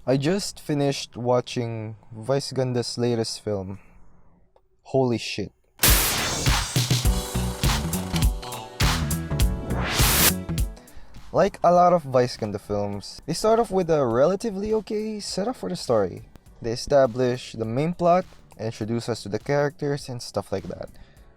I just finished watching Vice Ganda's latest film. Holy shit. Like a lot of Vice Ganda films, they start off with a relatively okay setup for the story. They establish the main plot, introduce us to the characters, and stuff like that.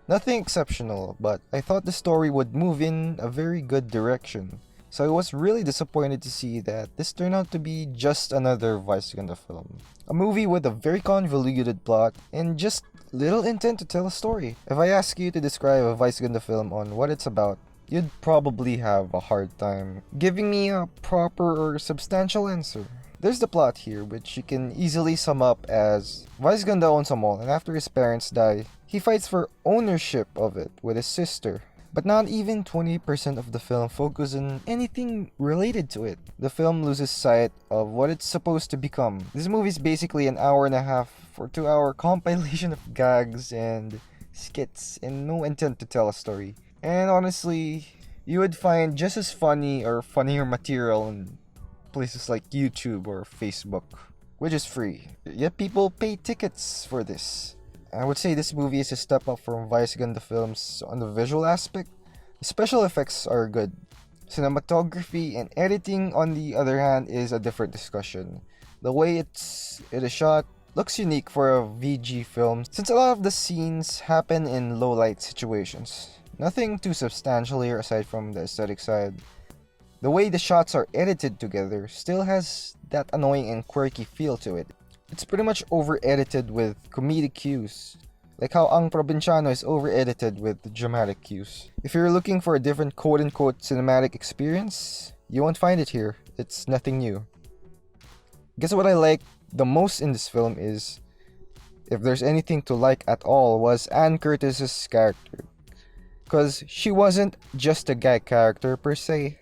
Nothing exceptional, but I thought the story would move in a very good direction. So I was really disappointed to see that this turned out to be just another Vice Ganda film. A movie with a very convoluted plot and just little intent to tell a story. If I ask you to describe a Vice Ganda film on what it's about, you'd probably have a hard time giving me a proper or substantial answer. There's the plot here, which you can easily sum up as Vice Ganda owns a mall, and after his parents die, he fights for ownership of it with his sister. But not even 20% of the film focuses on anything related to it. The film loses sight of what it's supposed to become. This movie is basically an hour and a half or 2 hour compilation of gags and skits and no intent to tell a story. And honestly, you would find just as funny or funnier material in places like YouTube or Facebook, which is free. Yet people pay tickets for this. I would say this movie is a step up from Vice Ganda films on the visual aspect. The special effects are good. Cinematography and editing, on the other hand, is a different discussion. The way it is shot looks unique for a VG film since a lot of the scenes happen in low light situations. Nothing too substantial here aside from the aesthetic side. The way the shots are edited together still has that annoying and quirky feel to it. It's pretty much over-edited with comedic cues, like how Ang Provinciano is over-edited with dramatic cues. If you're looking for a different quote-unquote cinematic experience, you won't find it here. It's nothing new. Guess what I like the most in this film is, if there's anything to like at all, was Anne Curtis's character. Cause she wasn't just a gag character per se.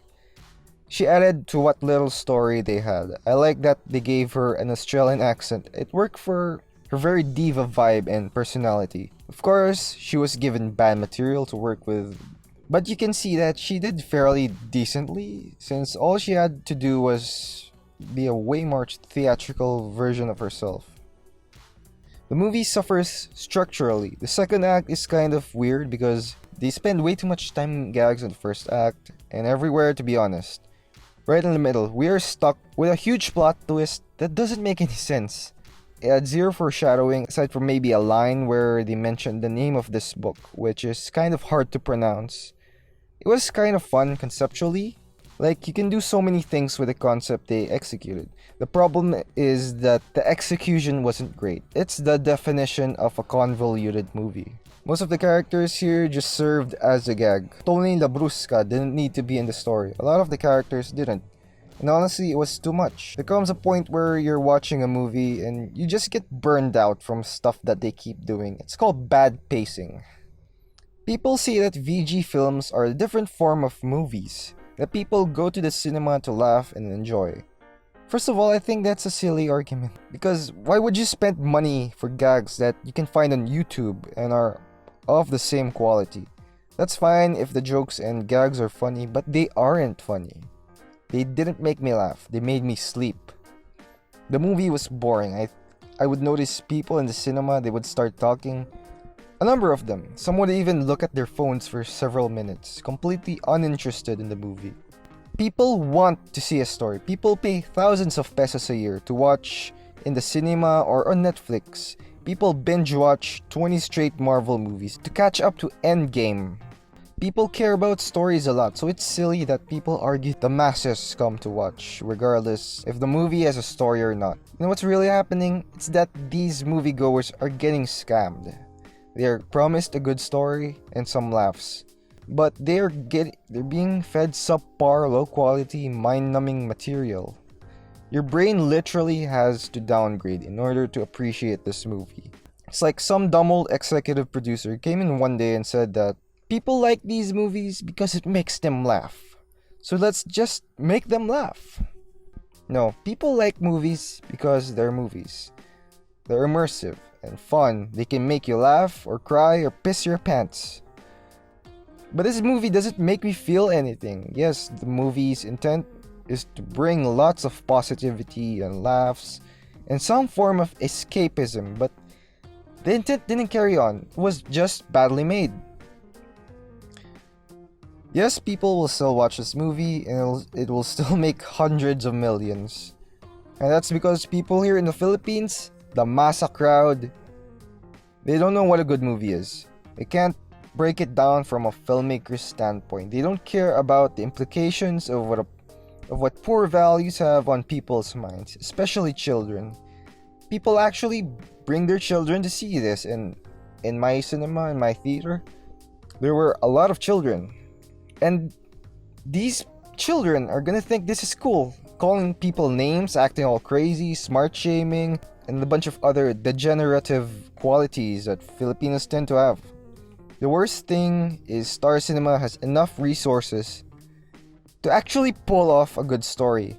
She added to what little story they had. I like that they gave her an Australian accent. It worked for her very diva vibe and personality. Of course, she was given bad material to work with, but you can see that she did fairly decently, since all she had to do was be a way more theatrical version of herself. The movie suffers structurally. The second act is kind of weird because they spend way too much time in gags in the first act, and everywhere, to be honest. Right in the middle, we are stuck with a huge plot twist that doesn't make any sense. It had zero foreshadowing aside from maybe a line where they mentioned the name of this book, which is kind of hard to pronounce. It was kind of fun conceptually. Like, you can do so many things with the concept they executed. The problem is that the execution wasn't great. It's the definition of a convoluted movie. Most of the characters here just served as a gag. Tony Labrusca didn't need to be in the story. A lot of the characters didn't. And honestly, it was too much. There comes a point where you're watching a movie and you just get burned out from stuff that they keep doing. It's called bad pacing. People say that VG films are a different form of movies, that people go to the cinema to laugh and enjoy. First of all, I think that's a silly argument. Because why would you spend money for gags that you can find on YouTube and are of the same quality? That's fine if the jokes and gags are funny, but they aren't funny. They didn't make me laugh, they made me sleep. The movie was boring. I would notice people in the cinema, they would start talking. A number of them. Some would even look at their phones for several minutes, completely uninterested in the movie. People want to see a story. People pay thousands of pesos a year to watch in the cinema or on Netflix. People binge watch 20 straight Marvel movies to catch up to Endgame. People care about stories a lot, so it's silly that people argue the masses come to watch, regardless if the movie has a story or not. You know what's really happening? It's that these moviegoers are getting scammed. They are promised a good story and some laughs, but they're being fed subpar, low-quality, mind-numbing material. Your brain literally has to downgrade in order to appreciate this movie. It's like some dumb old executive producer came in one day and said that people like these movies because it makes them laugh. So let's just make them laugh. No, people like movies because they're movies. They're immersive and fun. They can make you laugh or cry or piss your pants. But this movie doesn't make me feel anything. Yes, the movie's intent is to bring lots of positivity and laughs and some form of escapism, but the intent didn't carry on. It was just badly made. Yes, people will still watch this movie and it will still make hundreds of millions. And that's because people here in the Philippines, the masa crowd, they don't know what a good movie is. They can't break it down from a filmmaker's standpoint. They don't care about the implications of what poor values have on people's minds, especially children. People actually bring their children to see this, and in my cinema, in my theater, there were a lot of children. And these children are gonna think this is cool, calling people names, acting all crazy, smart shaming, and a bunch of other degenerative qualities that Filipinos tend to have. The worst thing is Star Cinema has enough resources to actually pull off a good story.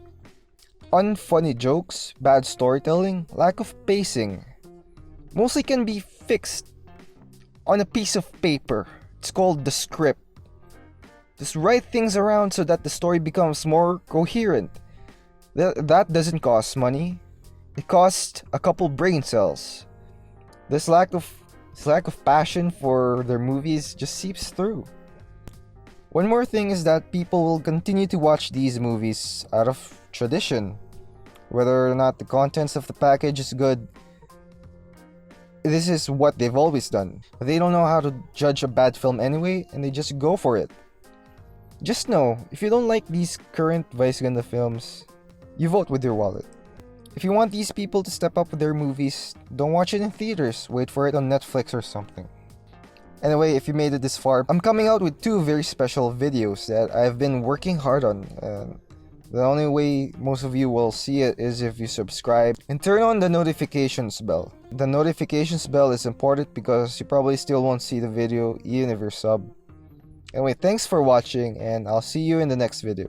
Unfunny jokes, bad storytelling, lack of pacing mostly can be fixed on a piece of paper. It's called the script. Just write things around so that the story becomes more coherent. That doesn't cost money. It costs a couple brain cells. This lack of passion for their movies just seeps through. One more thing is that people will continue to watch these movies out of tradition. Whether or not the contents of the package is good, this is what they've always done. They don't know how to judge a bad film anyway, and they just go for it. Just know, if you don't like these current Vice Ganda films, you vote with your wallet. If you want these people to step up with their movies, don't watch it in theaters, wait for it on Netflix or something. Anyway, if you made it this far, I'm coming out with 2 very special videos that I've been working hard on. The only way most of you will see it is if you subscribe and turn on the notifications bell. The notifications bell is important because you probably still won't see the video even if you're sub. Anyway, thanks for watching, and I'll see you in the next video.